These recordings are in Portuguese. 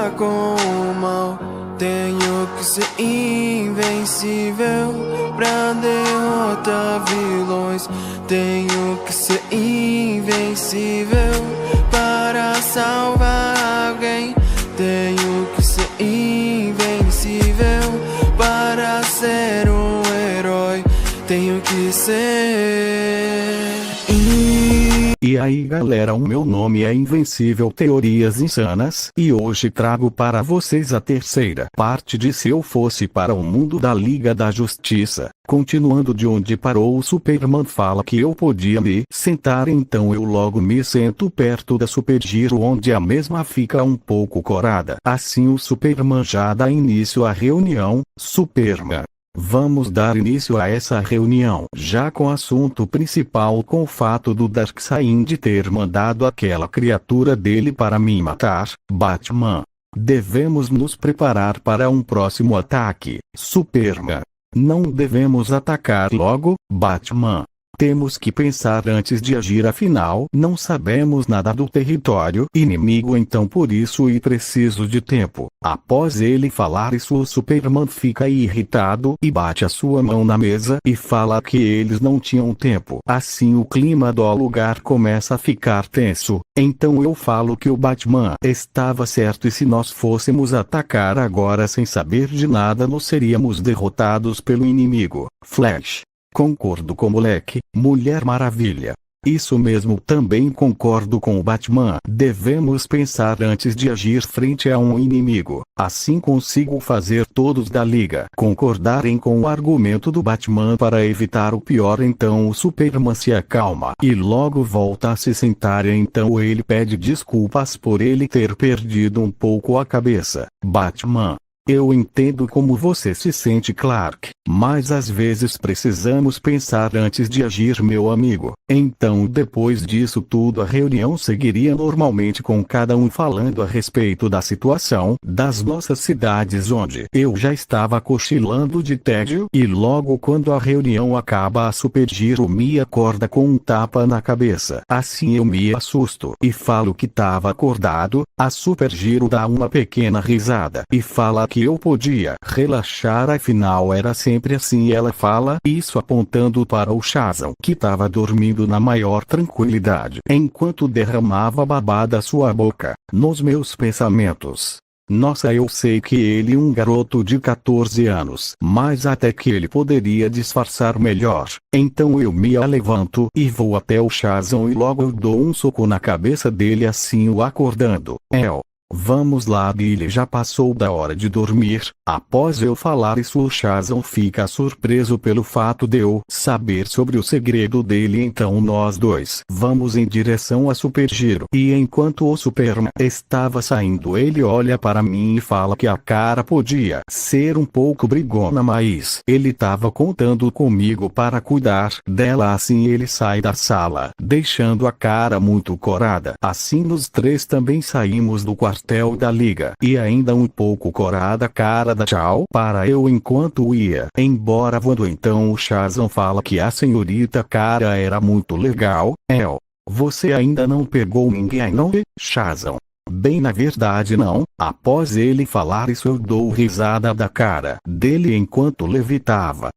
acabar com o mal. Tenho que ser invencível pra derrotar vilões. Tenho que ser invencível para salvar alguém. Tenho que ser invencível para ser um herói. Tenho que ser. E aí galera, o meu nome é Invencível Teorias Insanas, e hoje trago para vocês a terceira parte de Se Eu Fosse para o Mundo da Liga da Justiça. Continuando de onde parou, o Superman fala que eu podia me sentar, então eu logo me sento perto da Supergirl, onde a mesma fica um pouco corada. Assim o Superman já dá início à reunião. Superman: vamos dar início a essa reunião, já com o assunto principal, com o fato do Darkseid ter mandado aquela criatura dele para me matar. Batman: devemos nos preparar para um próximo ataque. Superman: não devemos atacar logo, Batman. Temos que pensar antes de agir, afinal não sabemos nada do território inimigo, então por isso e preciso de tempo. Após ele falar isso, o Superman fica irritado e bate a sua mão na mesa e fala que eles não tinham tempo. Assim o clima do lugar começa a ficar tenso. Então eu falo que o Batman estava certo, e se nós fôssemos atacar agora sem saber de nada, nós seríamos derrotados pelo inimigo. Flash: concordo com moleque. Mulher Maravilha: isso mesmo, também concordo com o Batman. Devemos pensar antes de agir frente a um inimigo. Assim consigo fazer todos da liga concordarem com o argumento do Batman para evitar o pior. Então o Superman se acalma e logo volta a se sentar, e então ele pede desculpas por ele ter perdido um pouco a cabeça. Batman: eu entendo como você se sente, Clark, mas às vezes precisamos pensar antes de agir, meu amigo. Então depois disso tudo, a reunião seguiria normalmente, com cada um falando a respeito da situação das nossas cidades, onde eu já estava cochilando de tédio, e logo quando a reunião acaba, a Supergirl me acorda com um tapa na cabeça. Assim eu me assusto e falo que estava acordado. A Supergirl dá uma pequena risada e fala que eu podia relaxar, afinal era sempre assim. Ela fala isso apontando para o Shazam, que estava dormindo na maior tranquilidade, enquanto derramava babá da sua boca. Nos meus pensamentos: nossa, eu sei que ele é um garoto de 14 anos, mas até que ele poderia disfarçar melhor. Então eu me levanto e vou até o Shazam, e logo eu dou um soco na cabeça dele, assim o acordando. Vamos lá, Billy já passou da hora de dormir. Após eu falar isso, o Shazam fica surpreso pelo fato de eu saber sobre o segredo dele. Então nós dois vamos em direção a Supergirl, e enquanto o Superman estava saindo, ele olha para mim e fala que a cara podia ser um pouco brigona, mas ele estava contando comigo para cuidar dela. Assim ele sai da sala, deixando a cara muito corada. Assim nós três também saímos do quartel da liga, e ainda um pouco corada a cara da tchau para eu enquanto ia embora voando. Então o Shazam fala que a senhorita cara era muito legal. Você ainda não pegou ninguém, não, Shazam? Bem, na verdade não. Após ele falar isso, eu dou risada da cara dele enquanto levitava.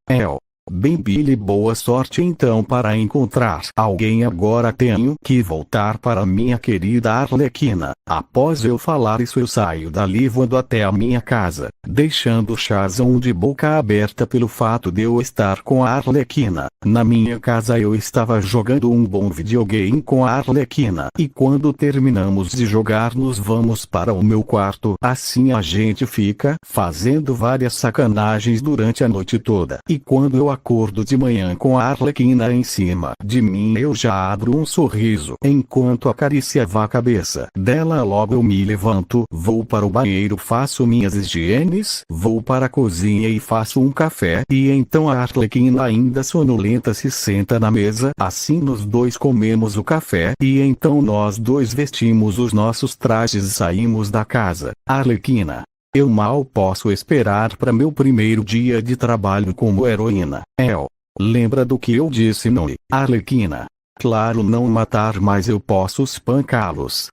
Bem, Billy, boa sorte então para encontrar alguém. Agora tenho que voltar para minha querida Arlequina. Após eu falar isso, eu saio dali voando até a minha casa, deixando o Shazam de boca aberta pelo fato de eu estar com a Arlequina. Na minha casa eu estava jogando um bom videogame com a Arlequina, e quando terminamos de jogar nos vamos para o meu quarto. Assim a gente fica fazendo várias sacanagens durante a noite toda, e quando eu acordo de manhã com a Arlequina em cima de mim, eu já abro um sorriso enquanto acariciava a cabeça dela. Logo eu me levanto, vou para o banheiro, faço minhas higienes, vou para a cozinha e faço um café, e então a Arlequina ainda sonolenta se senta na mesa. Assim nós dois comemos o café, e então nós dois vestimos os nossos trajes e saímos da casa. Arlequina: eu mal posso esperar para meu primeiro dia de trabalho como heroína. Lembra do que eu disse, não? Arlequina: claro, não matar, mas eu posso espancá-los.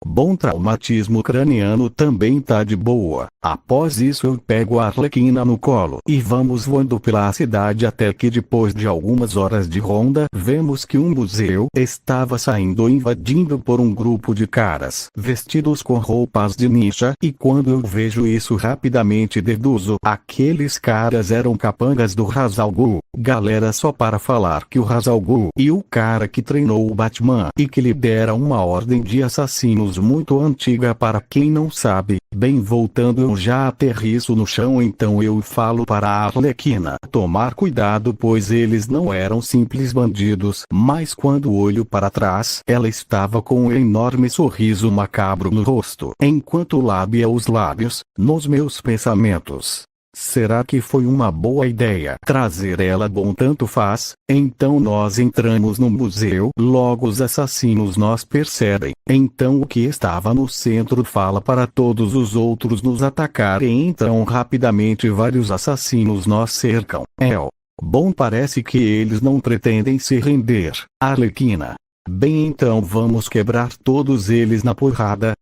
Bom, traumatismo craniano também tá de boa. Após isso eu pego a Arlequina no colo e vamos voando pela cidade até que depois de algumas horas de ronda vemos que um museu estava saindo invadido por um grupo de caras vestidos com roupas de ninja, e quando eu vejo isso rapidamente deduzo, aqueles caras eram capangas do Ra's al Ghul. Galera, só para falar que o Ra's al Ghul e o cara que treinou o Batman e que lidera uma ordem de assassinos muito antiga, para quem não sabe. Bem, voltando, eu já aterriço no chão, então eu falo para a Arlequina tomar cuidado, pois eles não eram simples bandidos, mas quando olho para trás, ela estava com um enorme sorriso macabro no rosto, enquanto lábia os lábios, nos meus pensamentos. Será que foi uma boa ideia trazer ela? Bom, tanto faz. Então nós entramos no museu, logo os assassinos nos percebem. Então o que estava no centro fala para todos os outros nos atacarem, então rapidamente vários assassinos nos cercam. Bom, parece que eles não pretendem se render. Arlequina: bem, então vamos quebrar todos eles na porrada.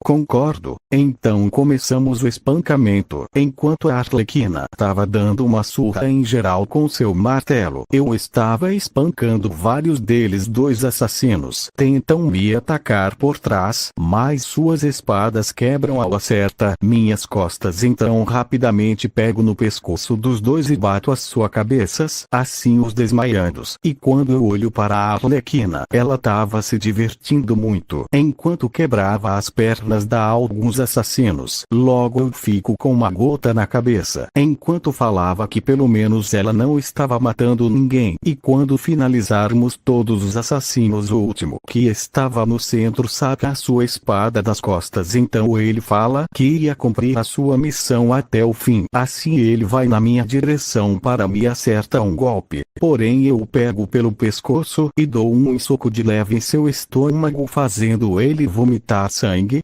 Concordo. Então começamos o espancamento. Enquanto a Arlequina estava dando uma surra em geral com seu martelo, eu estava espancando vários deles. Dois assassinos tentam me atacar por trás, mas suas espadas quebram ao acertar minhas costas. Então rapidamente pego no pescoço dos dois e bato as suas cabeças, assim os desmaiando. E quando eu olho para a Arlequina, ela estava se divertindo muito, enquanto quebrava as pernas da alguns assassinos. Logo eu fico com uma gota na cabeça, enquanto falava que pelo menos ela não estava matando ninguém. E quando finalizarmos todos os assassinos, o último, que estava no centro, saca a sua espada das costas. Então ele fala que iria cumprir a sua missão até o fim. Assim ele vai na minha direção para me acertar um golpe, porém eu pego pelo pescoço e dou um soco de leve em seu estômago, fazendo ele vomitar sangue.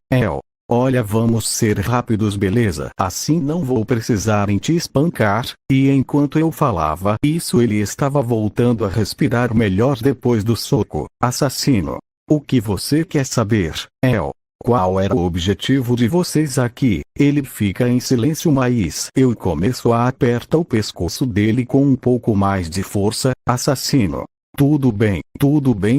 Olha, vamos ser rápidos, beleza? Assim não vou precisar em te espancar. E enquanto eu falava isso, ele estava voltando a respirar melhor depois do soco. Assassino: o que você quer saber? Qual era o objetivo de vocês aqui? Ele fica em silêncio, mas eu começo a apertar o pescoço dele com um pouco mais de força. Assassino: tudo bem,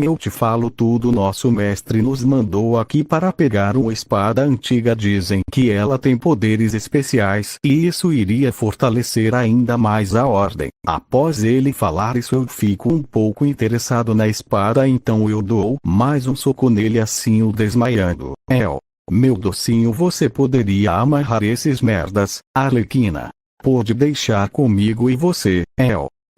eu te falo tudo. Nosso mestre nos mandou aqui para pegar uma espada antiga. Dizem que ela tem poderes especiais e isso iria fortalecer ainda mais a ordem. Após ele falar isso, eu fico um pouco interessado na espada, então eu dou mais um soco nele, assim o desmaiando. Meu docinho, você poderia amarrar esses merdas. Arlequina: pode deixar comigo. E você?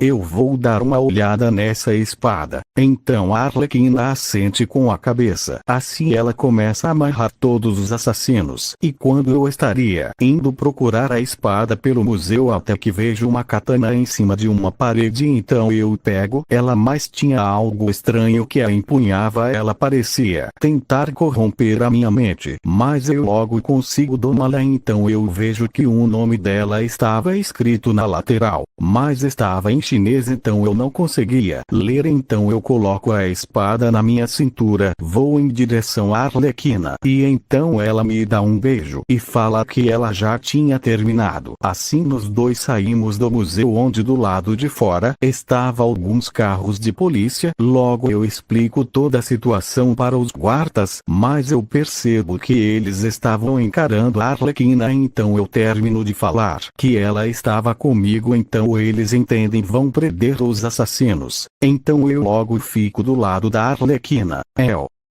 Eu vou dar uma olhada nessa espada. Então a Arlequina assente com a cabeça. Assim ela começa a amarrar todos os assassinos. E quando eu estaria indo procurar a espada pelo museu, até que vejo uma katana em cima de uma parede, então eu pego ela, mas tinha algo estranho que a empunhava. Ela parecia tentar corromper a minha mente, mas eu logo consigo domá-la. Então eu vejo que o nome dela estava escrito na lateral, mas estava em chinês, então eu não conseguia ler. Então eu coloco a espada na minha cintura, vou em direção à Arlequina, e então ela me dá um beijo e fala que ela já tinha terminado. Assim nós dois saímos do museu, onde do lado de fora estavam alguns carros de polícia. Logo eu explico toda a situação para os guardas, mas eu percebo que eles estavam encarando a Arlequina. Então eu termino de falar que ela estava comigo, então eles entendem, vão prender os assassinos. Então eu logo fico do lado da Arlequina.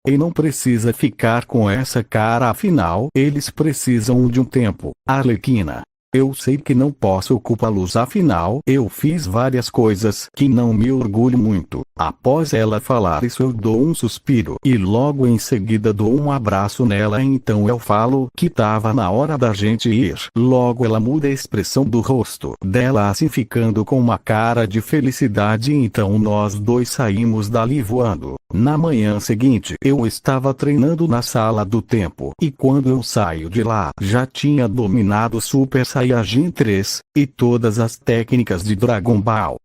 E não precisa ficar com essa cara, afinal eles precisam de um tempo. Arlequina: eu sei que não posso culpá-los, afinal eu fiz várias coisas que não me orgulho muito. Após ela falar isso, eu dou um suspiro e logo em seguida dou um abraço nela. Então eu falo que tava na hora da gente ir. Logo ela muda a expressão do rosto dela, assim ficando com uma cara de felicidade. Então nós dois saímos dali voando. Na manhã seguinte eu estava treinando na sala do tempo, e quando eu saio de lá já tinha dominado Super Saiyajin 3 e todas as técnicas de Dragon Ball.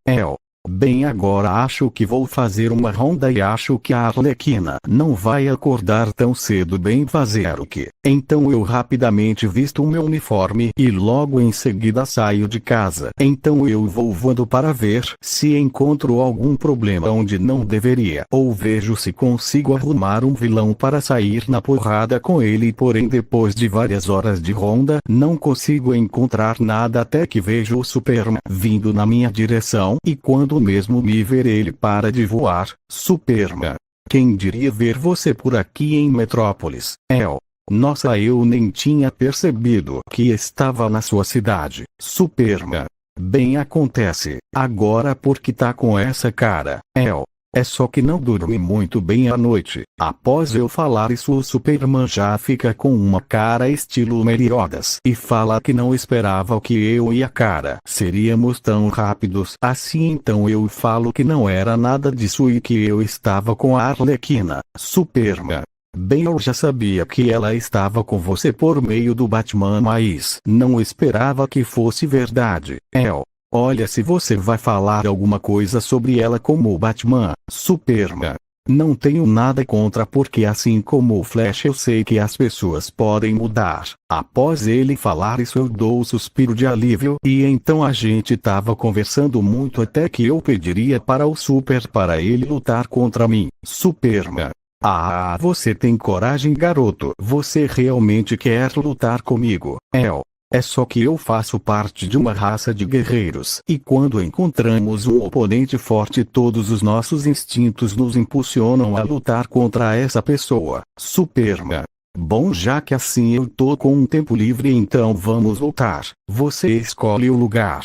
Bem, agora acho que vou fazer uma ronda e acho que a Arlequina não vai acordar tão cedo. Bem, fazer o quê? Então eu rapidamente visto o meu uniforme e logo em seguida saio de casa. Então eu vou voando para ver se encontro algum problema onde não deveria, ou vejo se consigo arrumar um vilão para sair na porrada com ele. Porém, depois de várias horas de ronda, não consigo encontrar nada até que vejo o Superman vindo na minha direção, e quando mesmo me ver ele para de voar. Superman, quem diria ver você por aqui em Metrópolis? Nossa, eu nem tinha percebido que estava na sua cidade. Superman, bem, acontece agora porque tá com essa cara. É só que não dormi muito bem à noite. Após eu falar isso, o Superman já fica com uma cara estilo Meliodas e fala que não esperava que eu e a cara seríamos tão rápidos assim. Então eu falo que não era nada disso e que eu estava com a Arlequina. Superman, bem, eu já sabia que ela estava com você por meio do Batman, mas não esperava que fosse verdade. Olha, se você vai falar alguma coisa sobre ela como o Batman, Superman, não tenho nada contra, porque assim como o Flash eu sei que as pessoas podem mudar. Após ele falar isso, eu dou um suspiro de alívio, e então a gente tava conversando muito até que eu pediria para o Super para ele lutar contra mim. Superman, você tem coragem, garoto? Você realmente quer lutar comigo? É só que eu faço parte de uma raça de guerreiros, e quando encontramos um oponente forte, todos os nossos instintos nos impulsionam a lutar contra essa pessoa. Superman, bom, já que assim eu tô com um tempo livre, então vamos lutar. Você escolhe o lugar.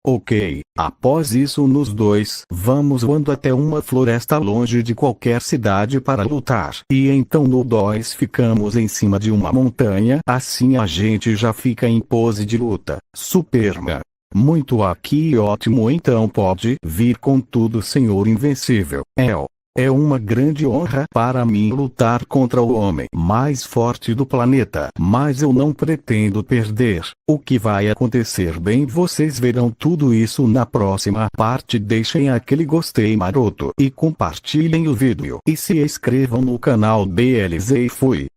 Ok, após isso nós dois vamos voando até uma floresta longe de qualquer cidade para lutar. E então nós dois ficamos em cima de uma montanha, assim a gente já fica em pose de luta. Superman, muito aqui, ótimo, então pode vir com tudo, Senhor Invencível. É uma grande honra para mim lutar contra o homem mais forte do planeta, mas eu não pretendo perder. O que vai acontecer? Bem, vocês verão tudo isso na próxima parte. Deixem aquele gostei maroto e compartilhem o vídeo. E se inscrevam no canal BLZ e fui.